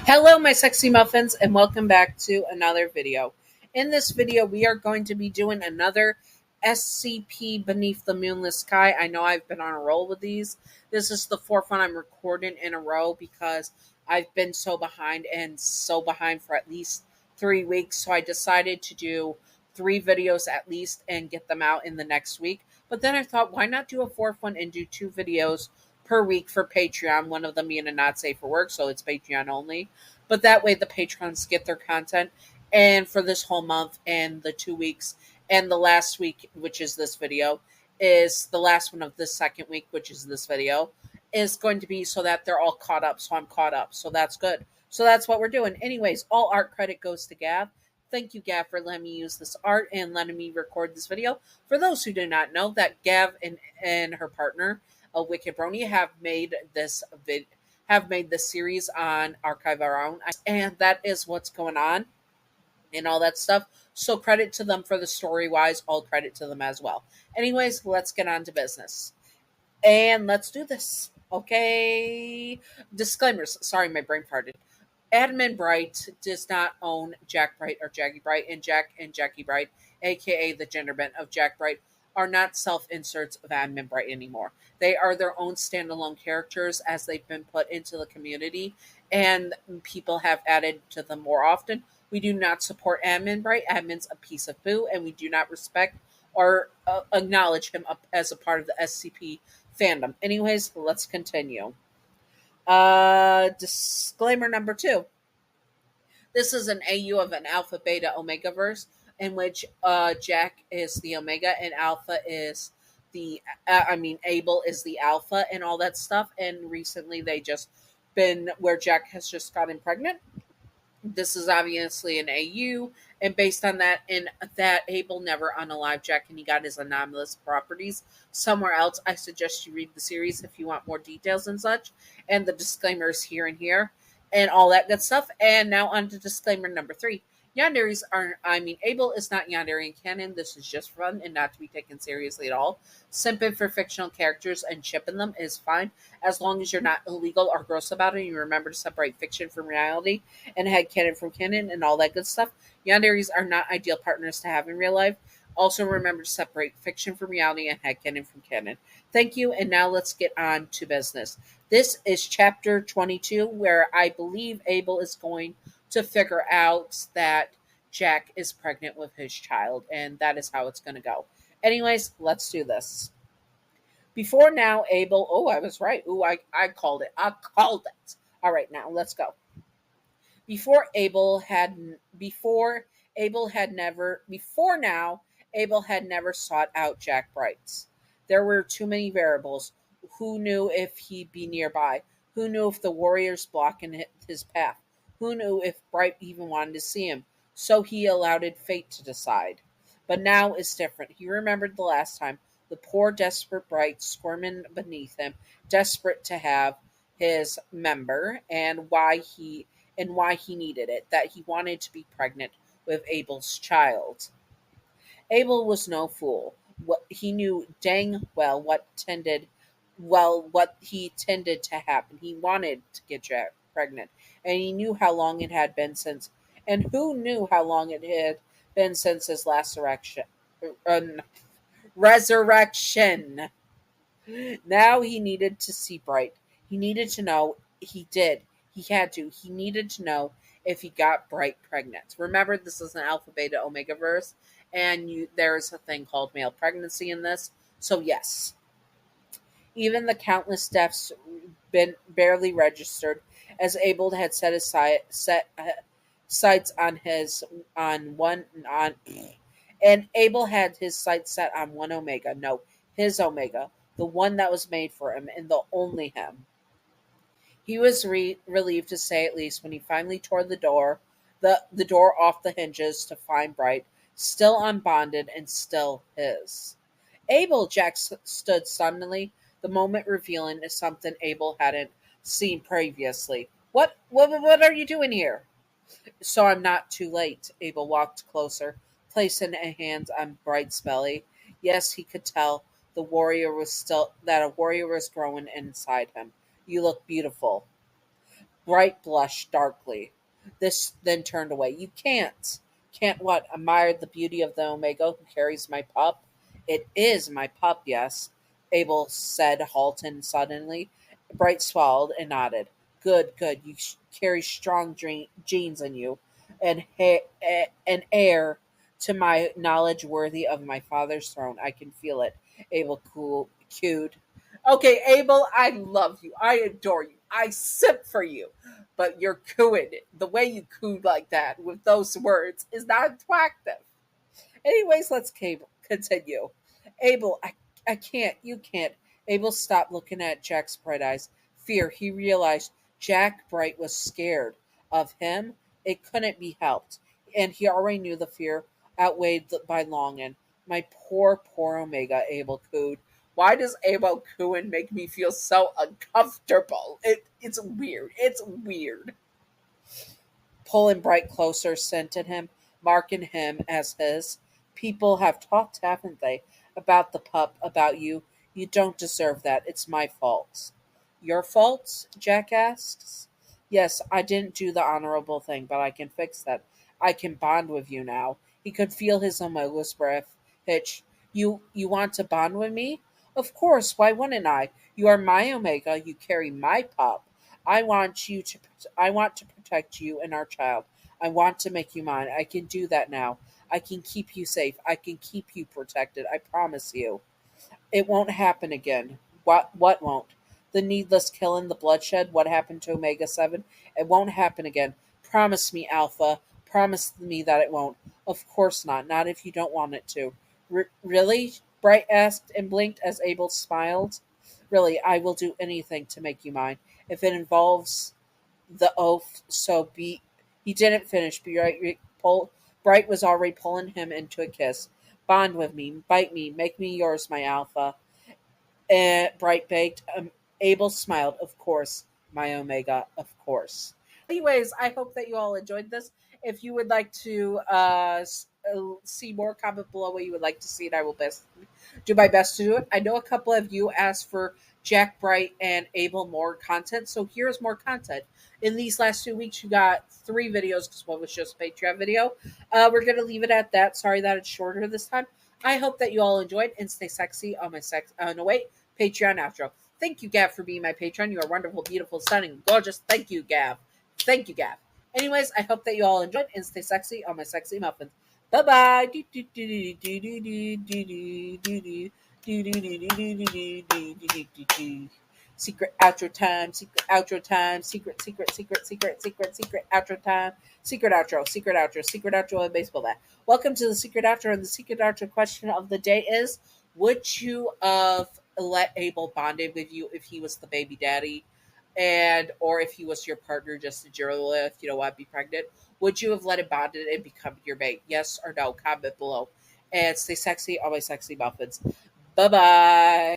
Hello, my sexy muffins, and welcome back to another video. In this video, we are going to be doing another SCP Beneath the Moonless Sky. I know I've been on a roll with these. This is the fourth one I'm recording in a row because I've been so behind for at least 3 weeks. So I decided to do 3 videos at least and get them out in the next week. But then I thought, why not do a fourth one and do 2 videos per week for Patreon, one of them being a not safe for work, so it's Patreon only. But that way the patrons get their content. And for this whole month and the 2 weeks and the last week, which is this video, is the last one of this second week, which is this video, is going to be so that they're all caught up. So I'm caught up. So that's good. So that's what we're doing. Anyways, all art credit goes to Gav. Thank you, Gav, for letting me use this art and letting me record this video. For those who do not know, that Gav and her partner, a Wicked Brony, have made this series on Archive Our Own, and that is what's going on and all that stuff. So credit to them for the story wise, all credit to them as well. Anyways, let's get on to business. And let's do this. Okay. Disclaimers. Sorry, my brain farted. Admin Bright does not own Jack Bright or Jackie Bright, and Jack and Jackie Bright, aka the gender bent of Jack Bright, are not self-inserts of Admin Bright anymore. They are their own standalone characters as they've been put into the community, and people have added to them more often. We do not support Admin Bright. Admin's a piece of poo, and we do not respect or acknowledge him as a part of the SCP fandom. Anyways, let's continue. Disclaimer number 2. This is an AU of an Alpha Beta Omega verse in which Jack is the Omega and Alpha is Abel is the Alpha and all that stuff. And recently they just been where Jack has just gotten pregnant. This is obviously an AU, and based on that, in that Abel never unalived Jack and he got his anomalous properties somewhere else. I suggest you read the series if you want more details and such, and the disclaimers here and here, and all that good stuff. And now on to disclaimer number 3. Yanderis Abel is not Yanderian canon. This is just fun and not to be taken seriously at all. Simping for fictional characters and shipping them is fine, as long as you're not illegal or gross about it and you remember to separate fiction from reality and headcanon from canon and all that good stuff. Yanderis are not ideal partners to have in real life. Also remember to separate fiction from reality and headcanon from canon. Thank you, and now let's get on to business. This is chapter 22, where I believe Abel is going to figure out that Jack is pregnant with his child, and that is how it's going to go. Anyways, let's do this. Before now, Abel... Oh, I was right. Oh, I called it. I called it. All right, now let's go. Before now, Abel had never sought out Jack Bright's. There were too many variables. Who knew if he'd be nearby? Who knew if the warriors blocking his path? Who knew if Bright even wanted to see him? So he allowed fate to decide. But now it's different. He remembered the last time, the poor desperate Bright squirming beneath him, desperate to have his member, and why he needed it, that he wanted to be pregnant with Abel's child. Abel was no fool. He knew dang well what he tended to happen. He wanted to get Jack pregnant, and he knew how long it had been since. And who knew how long it had been since his last resurrection? Now he needed to see Bright. He needed to know. He did. He had to. He needed to know if he got Bright pregnant. Remember, this is an Alpha Beta Omega verse, and there's a thing called male pregnancy in this. So yes. Even the countless deaths been barely registered, as Abel had set his sights and Abel had his sights set on one Omega. No, his Omega, the one that was made for him, and the only him. He was relieved to say, at least, when he finally tore the door off the hinges to find Bright, still unbonded and still his. Abel, Jack stood suddenly, the moment revealing something Abel hadn't seen previously. What are you doing here? So I'm not too late. Abel walked closer, placing a hand on Bright's belly. Yes, he could tell a warrior was growing inside him. You look beautiful. Bright blushed darkly. This then turned away. You can't. Can't what? Admire the beauty of the Omega who carries my pup? It is my pup, yes, Abel said, halting suddenly. Bright swallowed and nodded. Good, good. You carry strong genes in you, and an heir to my knowledge worthy of my father's throne. I can feel it. Abel cooed. Okay, Abel, I love you. I adore you. I sip for you. But you're cooing it. The way you cooed like that with those words is not attractive. Anyways, let's continue. Abel, I can't. You can't. Abel stopped looking at Jack's bright eyes. Fear. He realized Jack Bright was scared of him. It couldn't be helped. And he already knew the fear outweighed by longing. My poor, poor Omega, Abel cooed. Why does Abel cooing make me feel so uncomfortable? It's weird. It's weird. Pulling Bright closer, scented him, marking him as his. People have talked, haven't they, about the pup, about you. You don't deserve that. It's my fault. Your fault? Jack asks. Yes, I didn't do the honorable thing, but I can fix that. I can bond with you now. He could feel his Omega's breath hitch. You want to bond with me? Of course, why wouldn't I? You are my Omega, you carry my pup. I want you to I want to protect you and our child. I want to make you mine. I can do that now. I can keep you safe. I can keep you protected. I promise you. It won't happen again. What won't? The needless killing, the bloodshed, what happened to Omega 7? It won't happen again. Promise me, Alpha. Promise me that it won't. Of course not. Not if you don't want it to. Really? Bright asked and blinked as Abel smiled. Really, I will do anything to make you mine. If it involves the oath, so be. He didn't finish. Bright was already pulling him into a kiss. Bond with me, bite me, make me yours, my Alpha. Bright begged. Abel smiled. Of course, my Omega. Of course. Anyways, I hope that you all enjoyed this. If you would like to see more, comment below what you would like to see, and I will do my best to do it. I know a couple of you asked for Jack Bright and Abel more content, so here's more content. In these last 2 weeks, you got 3 videos because one was just a Patreon video. We're going to leave it at that. Sorry that it's shorter this time. I hope that you all enjoyed and stay sexy on my Patreon outro. Thank you, Gav, for being my patron. You are wonderful, beautiful, stunning, gorgeous. Thank you, Gav. Thank you, Gav. Anyways, I hope that you all enjoyed and stay sexy on my sexy muffins. Bye bye. Secret outro time. Secret outro time. Secret outro time. Secret outro. Secret outro. Secret outro. And baseball bat. Welcome to the secret outro. And the secret outro question of the day is: would you have let Abel bonded with you if he was the baby daddy? And or if he was your partner just to drill with, be pregnant, would you have let him bond it and become your mate? Yes or no? Comment below. And stay sexy, always sexy muffins. Bye bye.